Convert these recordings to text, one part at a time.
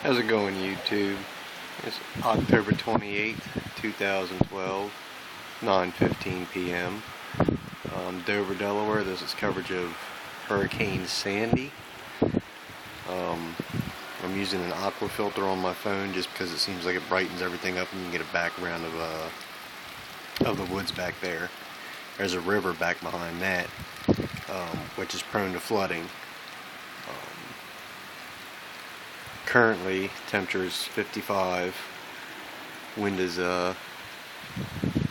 How's it going, YouTube? It's October 28th, 2012, 9:15 p.m. Dover, Delaware. This is coverage of Hurricane Sandy. I'm using an aqua filter on my phone just because it seems like it brightens everything up and you can get a background of the woods back there. There's a river back behind that, which is prone to flooding. Currently, temperature is 55. Wind is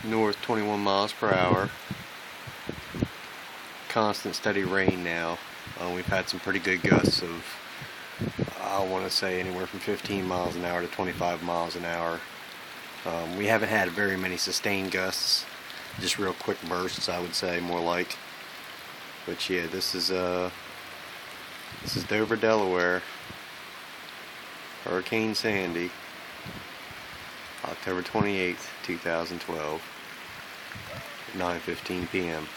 north 21 miles per hour. Constant steady rain now. We've had some pretty good gusts of, I want to say, anywhere from 15 miles an hour to 25 miles an hour. We haven't had very many sustained gusts, just real quick bursts, I would say, more like. But yeah, this is Dover, Delaware. Hurricane Sandy, October 28th, 2012, 9:15 p.m.